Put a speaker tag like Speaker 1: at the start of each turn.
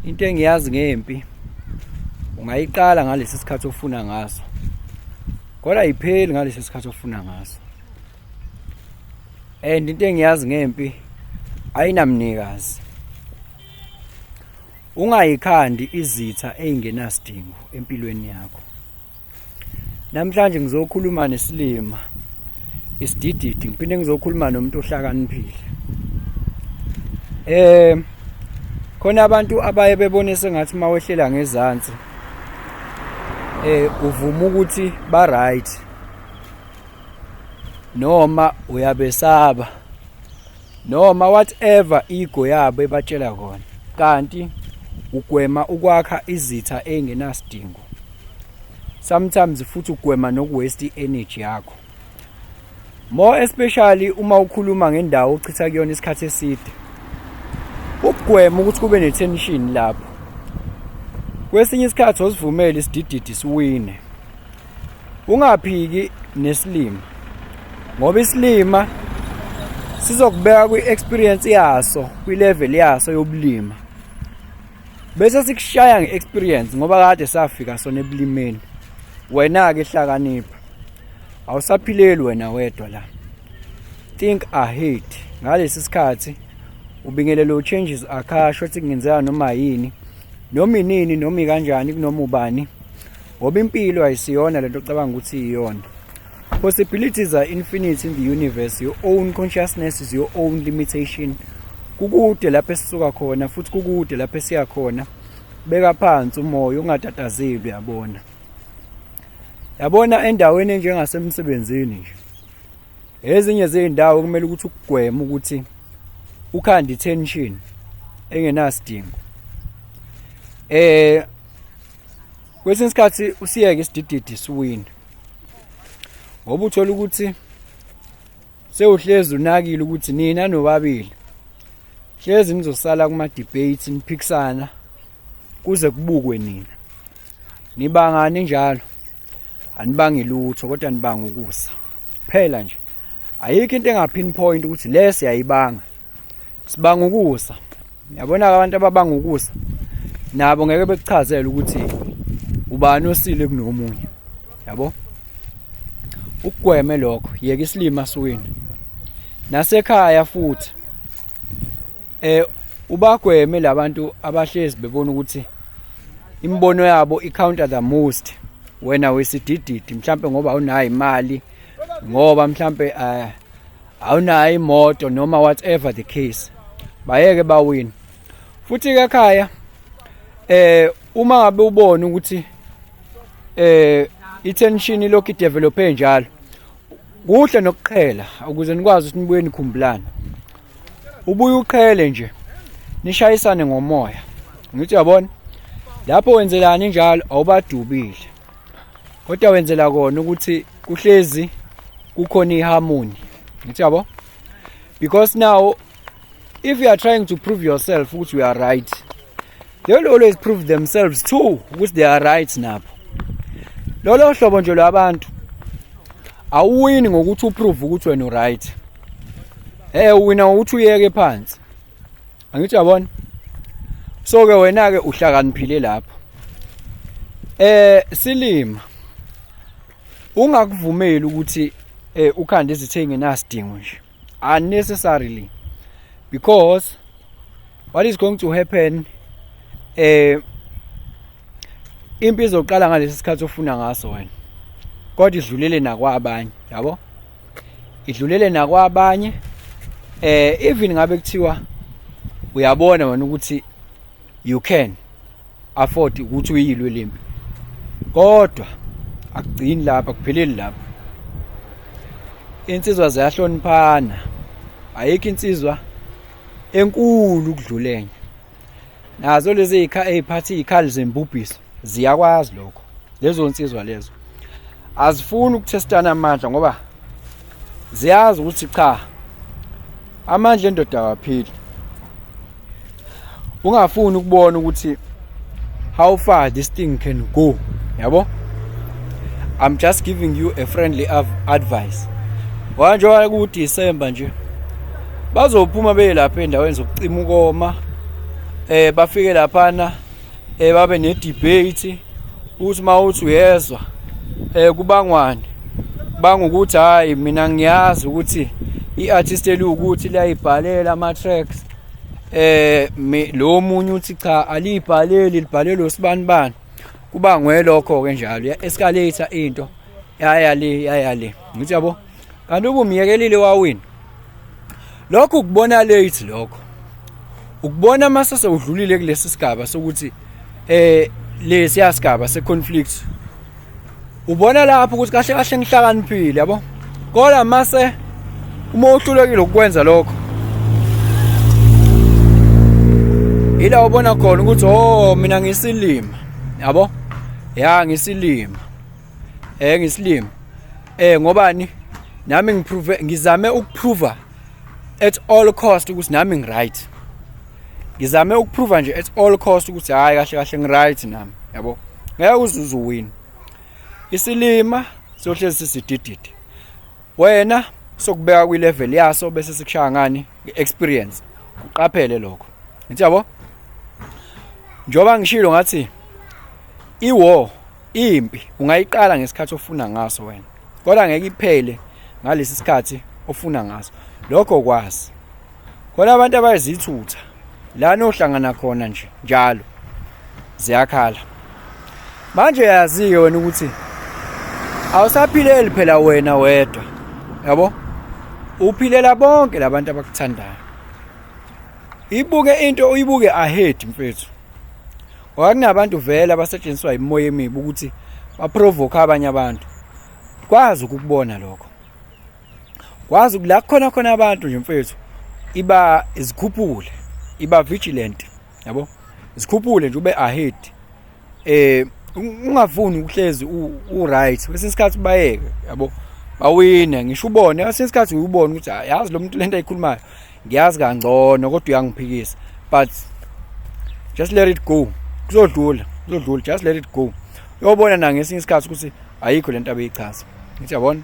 Speaker 1: Into engiyazi ngempi ungayiqala ngalesi sikhathi ofuna ngaso, kodwa ayipheli ngalesi sikhathi ofuna ngaso. And into engiyazi ngempi ayinamnikazi. Ungayikhandi izitha ey'ngenasidingo empilweni yakho. Namhlanje ngizokhuluma nesilima isidididi, ngiphinde ngizokhuluma nomuntu ohlakaniphile. Khona abantu abaye bebone sengathi mawehlela ngezansi uvuma ukuthi ba right noma uyabesaba noma whatever ego yabo ebatshela khona, kanti ugwema ukwakha izitha ey'ngenasidingo. Sometimes futhi ugwema nokuwaste energy yakho, more especially uma ukhuluma ngendawo ochitha kuyona isikhathi eside. Ukugwema ukuthi kube ne-tension lapho. Kwesinye isikhathi osivumele isidididi siwine. Ungaphiki nesilima, ngoba isilima sizokubeka kwi-experience yaso, kwi-level yaso yobulima, bese sikushaya nge-experience ngoba kade safika sona ebulimeni. Wena-ke hlakanipha, awusaphileli wena wedwa la. Think ahead. Ngalesi sikhathi ubingelelo changes akhasho ukuthi kungenzeka noma yini, noma inini, noma kanjani, kunoma ubani, ngoba impilo ayisiyona lento ocabanga ukuthi iyona. Possibilities are infinite in the universe. Your own consciousness is your own limitation. Kukude lapho esisuka khona futhi kukude lapho esiya khona. Beka phansi umoya, ungatatazeli. Yabona endaweni enjengasemsebenzini nje, ezinye zezindawo kumele ukuthi ukugwema ukuthi ukhanda i-tension engenasidingo. Kwesinye isikhathi usiyeke isidididi siwini, ngoba uthola ukuthi sewuhlezi unakile ukuthi nina nobabili hlezi nizosala kuma-debates niphikisana kuze kubukwe nina. Nibangani njalo? Anibangi lutho, kodwa nibanga ukusa phela nje. Ayikho into engapinpoint ukuthi le siyayibanga, sibanga ukusa. Yabona abantu ababanga ukusa nabo ngeke bekuchazele ukuthi ubani osile kunomunye, yabo. Ukugweme lokho, yeka isilima siwini. Nasekhaya futhi ubagweme labantu abahlezi bebona ukuthi imbono yabo i-counter the most. Wena wesidididi mhlambe ngoba awunayo imali, ngoba mhlambe awunayo imoto, noma whatever the case, bayeke bawini. Futhi ekhaya uma ngabe ubona ukuthi i-tension lokhu idevelope njalo, kuhle nokuqhela ukuze nikwazi ukuthi nibuye nikhumbulane. Ubuye uqhele nje, nishayisane ngomoya. Ngithi yabona, lapho wenzelani njalo awubadubile, kodwa wenzela kona ukuthi kuhlezi kukhona iharmony. Ngithi yabo, because now if you are trying to prove yourself ukuthi you are right, they will always prove themselves too ukuthi they are right nabo. Lolo hlobo nje lwabantu awuwini ngokuthi uprove ukuthi wena right. Uwina ngokuthi uyeke phansi. Angithi yabona, so ke wena ke uhlakaniphile lapho. Silima ungakuvumeli ukuthi ukhande izithe engenasidingo nje, unnecessarily, because what is going to happen, impi izoqala ngalesi sikhathi ofuna ngaso wena, kodwa idlulele nakwabanye, yabo. Idlulele nakwabanye, even ngabe kuthiwa uyabona wena ukuthi you can afford ukuthi uyilwe lempi, kodwa akugcini lapha, kupheleli lapha. Insizwa ziyahloniphana, ayikho insizwa enkulu ukudlulenye. Nazo lezi ey'phatha iy'khali zembubhiso ziyakwazi lokho. Lezo nsizwa lezo azifuni ukuthestana amandla, ngoba ziyazi ukuthi cha, amandla endoda awapheli. Ungafuni ukubona ukuthi how far this thing can go, yabo. I'm just giving you a friendly advice. Wanjwa ku December nje bazophuma belapha endaweni zokucima ukoma, bafike laphana babe ne debate uthi mawuthi uyezwa kubangwani banga ukuthi hayi mina ngiyazi ukuthi iartist elukuthi layibhalela ama tracks lo munye uthi cha alibhaleli libhalelo sibanibani kuba ngwelokho ke njalo ya escalator into yaya le ngithi yabo kanti ubumyekelile wawina lokho ukubona late lokho ukubona mase sewudlulile kulesi sigaba sokuthi lesi yasigaba seconflict ubona lapho ukuthi kahle kahle ngihlakaniphile yabo kodwa mase uma uhlulekile ukwenza lokho ila ubona khona ukuthi mina ngisilima yabo ya ngisilima ngisilima ngobani nami ngizame ukuprove at all cost ukuthi nami ngiright ngizame ukuprove nje at all cost ukuthi hayi kahle kahle ngiright nami yabo ngeke uzuze uwin isilima sohlezi sisidididi wena sokubeka kwi level yaso bese sikushaya ngani experience uqaphele lokho ngithi yabo njoba ngishilo ngathi iwar impi ungayiqala ngesikhathi ofuna ngaso wena kodwa ngeke iphele ngalesi sikhathi ofuna ngaso lokho kwazi khona abantu abayizithutha la nohlangana khona nje njalo ziyakhala manje yaziyo wena ukuthi awusaphileli phela wena wedwa yabo uphilela bonke labantu abakuthandayo ibuke into uyibuke ahead mfethu wakunabantu vele abasetshenziswa imoya emibi ukuthi baprovoke abanye abantu kwazi ukubona lokho kwazi la khona abantu nje mfethu iba izikhuphule iba vigilant yabo izikhuphule nje ube ahead ungavuni uhlezi right bese isikhathi bayeke yabo bawine ngisho ubone asesikhathi uyubona ukuthi yazi lo muntu lento ayikhulumayo ngiyazi kangcono kodwa uyangiphikisa but just let it go kuzodlula just let it go uyobona na ngesinye isikhathi ukuthi ayikho lento abeyichaza ngithi yabona